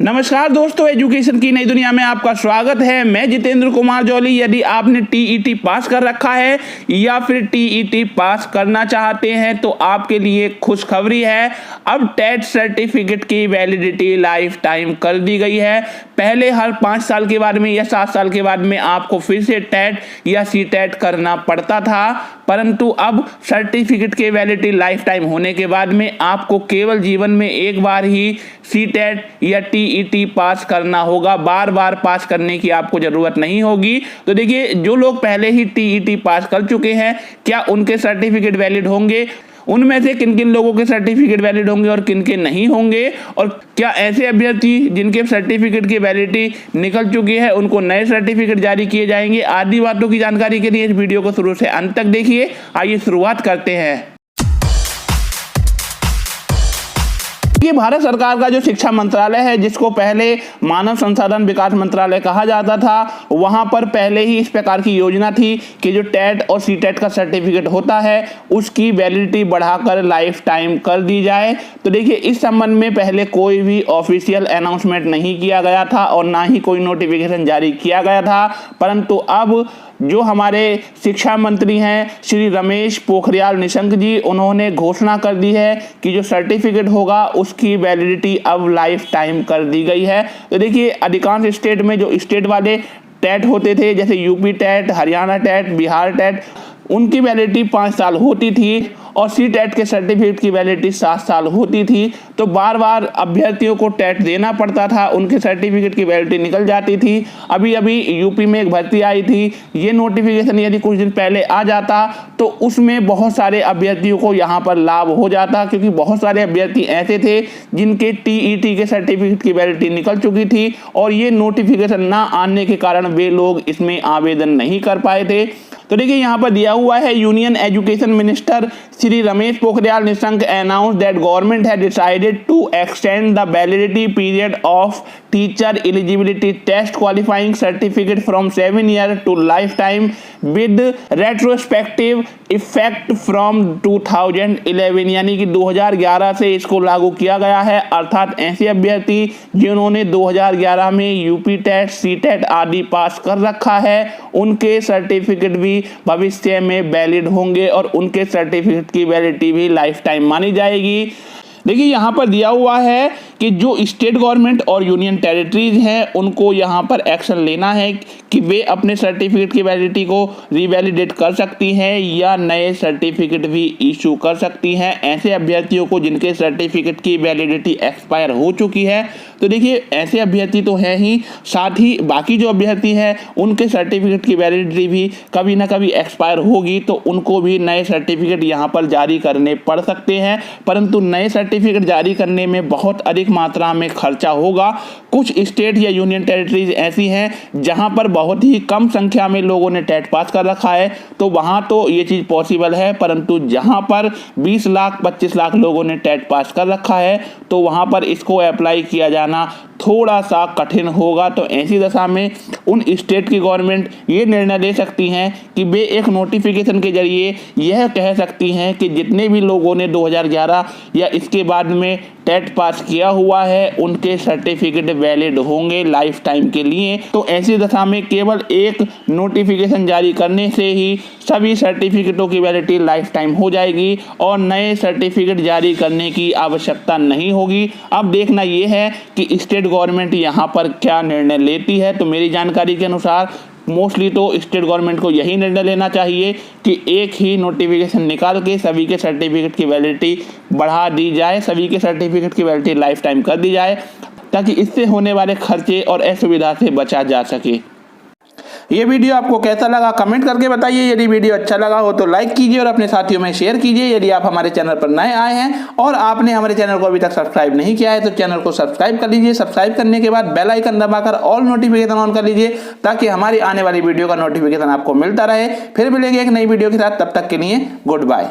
नमस्कार दोस्तों, एजुकेशन की नई दुनिया में आपका स्वागत है। मैं जितेंद्र कुमार जौली। यदि आपने टीईटी पास कर रखा है या फिर टीईटी पास करना चाहते हैं तो आपके लिए खुशखबरी है। अब टेट सर्टिफिकेट की वैलिडिटी लाइफ टाइम कर दी गई है। पहले हर 5 साल के बाद में या 7 साल के बाद में आपको फिर से टेट या सीटेट करना पड़ता था, परंतु अब सर्टिफिकेट की वैलिडिटी लाइफ टाइम होने के बाद में आपको केवल जीवन में एक बार ही सीटेट या टीईटी पास करना होगा। बार बार पास करने की आपको जरूरत नहीं होगी। तो देखिए, जो लोग पहले ही टीईटी पास कर चुके हैं, क्या उनके सर्टिफिकेट वैलिड होंगे? उनमें से किन किन लोगों के सर्टिफिकेट वैलिड होंगे और किन के नहीं होंगे? और क्या ऐसे अभ्यर्थी जिनके सर्टिफिकेट की वैलिडिटी निकल चुकी है उनको नए सर्टिफिकेट जारी किए जाएंगे? आदि बातों की जानकारी के लिए इस वीडियो को शुरू से अंत तक देखिए। आइए शुरुआत करते हैं। ये भारत सरकार का जो शिक्षा मंत्रालय है, जिसको पहले मानव संसाधन विकास मंत्रालय कहा जाता था, वहां पर पहले ही इस प्रकार की योजना थी कि जो टेट और सीटेट का सर्टिफिकेट होता है उसकी वैलिडिटी बढ़ाकर लाइफ टाइम कर दी जाए। तो देखिए, इस संबंध में पहले कोई भी ऑफिशियल अनाउंसमेंट नहीं किया गया था और ना ही कोई नोटिफिकेशन जारी किया गया था, परंतु अब जो हमारे शिक्षा मंत्री हैं श्री रमेश पोखरियाल निशंक जी, उन्होंने घोषणा कर दी है कि जो सर्टिफिकेट होगा उसकी वैलिडिटी अब लाइफ टाइम कर दी गई है। तो देखिए, अधिकांश स्टेट में जो स्टेट वाले टेट होते थे, जैसे UP TET, Haryana TET, Bihar TET, उनकी वैलिडिटी 5 साल होती थी और सीटेट के सर्टिफिकेट की वैलिडिटी 7 साल होती थी। तो बार बार अभ्यर्थियों को टेट देना पड़ता था, उनके सर्टिफिकेट की वैलिडिटी निकल जाती थी। अभी अभी यूपी में एक भर्ती आई थी, ये नोटिफिकेशन यदि कुछ दिन पहले आ जाता तो उसमें बहुत सारे अभ्यर्थियों को यहाँ पर लाभ हो जाता, क्योंकि बहुत सारे अभ्यर्थी ऐसे थे जिनके टीईटी के सर्टिफिकेट की वैलिडिटी निकल चुकी थी और ये नोटिफिकेशन ना आने के कारण वे लोग इसमें आवेदन नहीं कर पाए थे। तो देखिए, यहाँ पर दिया हुआ है, union education minister Shri Ramesh Pokhriyal Nishank announce that government has decided to extend the validity period of teacher eligibility test qualifying certificate from 7 year to lifetime with retrospective effect from 2011, यानी कि 2011 से इसको लागू किया गया है। अर्थात ऐसे अभ्यर्थी जिन्होंने 2011 में यूपी टेट, सीटेट आदि पास कर रखा है, उनके सर्टिफिकेट भी भविष्य में वैलिड होंगे और उनके सर्टिफिकेट की वैलिडिटी भी लाइफ टाइम मानी जाएगी। देखिए, यहाँ पर दिया हुआ है कि जो स्टेट गवर्नमेंट और यूनियन टेरिटरीज हैं उनको यहाँ पर एक्शन लेना है कि वे अपने सर्टिफिकेट की वैलिडिटी को रिवैलिडेट कर सकती हैं या नए सर्टिफिकेट भी इशू कर सकती हैं ऐसे अभ्यर्थियों को जिनके सर्टिफिकेट की वैलिडिटी एक्सपायर हो चुकी है। तो देखिए, ऐसे अभ्यर्थी तो हैं ही, साथ ही बाकी जो अभ्यर्थी हैं उनके सर्टिफिकेट की वैलिडिटी भी कभी ना कभी एक्सपायर होगी, तो उनको भी नए सर्टिफिकेट यहाँ पर जारी करने पड़ सकते हैं, परंतु नए सर्टिफिकेट जारी करने में बहुत अधिक मात्रा में खर्चा होगा। कुछ स्टेट या यूनियन टेरिटरीज ऐसी हैं जहां पर बहुत ही कम संख्या में लोगों ने टेट पास कर रखा है, तो वहां तो ये चीज पॉसिबल है, परंतु जहां पर 20 लाख 25 लाख लोगों ने टेट पास कर रखा है तो वहां पर इसको अप्लाई किया जाना थोड़ा सा कठिन होगा। तो ऐसी दशा में उन स्टेट की गवर्नमेंट ये निर्णय ले सकती हैं कि वे एक नोटिफिकेशन के जरिए यह कह सकती हैं कि जितने भी लोगों ने 2011 या इसके बाद में टेट पास किया हुआ है उनके सर्टिफिकेट वैलिड होंगे लाइफ टाइम के लिए। तो ऐसी दशा में केवल एक नोटिफिकेशन जारी करने से ही सभी सर्टिफिकेटों की वैलिडिटी लाइफ टाइम हो जाएगी और नए सर्टिफिकेट जारी करने की आवश्यकता नहीं होगी। अब देखना यह है कि स्टेट गवर्नमेंट यहाँ पर क्या निर्णय लेती है। तो मेरी जानकारी के अनुसार मोस्टली तो स्टेट गवर्नमेंट को यही निर्णय लेना चाहिए कि एक ही नोटिफिकेशन निकाल के सभी के सर्टिफिकेट की वैलिडिटी बढ़ा दी जाए, सभी के सर्टिफिकेट की वैलिडिटी लाइफ टाइम कर दी जाए, ताकि इससे होने वाले खर्चे और असुविधा से बचा जा सके। ये वीडियो आपको कैसा लगा कमेंट करके बताइए। यदि वीडियो अच्छा लगा हो तो लाइक कीजिए और अपने साथियों में शेयर कीजिए। यदि आप हमारे चैनल पर नए आए हैं और आपने हमारे चैनल को अभी तक सब्सक्राइब नहीं किया है तो चैनल को सब्सक्राइब कर लीजिए। सब्सक्राइब करने के बाद बेल आइकन दबाकर ऑल नोटिफिकेशन ऑन कर लीजिए, ताकि हमारी आने वाली वीडियो का नोटिफिकेशन आपको मिलता रहे। फिर मिलेंगे एक नई वीडियो के साथ, तब तक के लिए गुड बाय।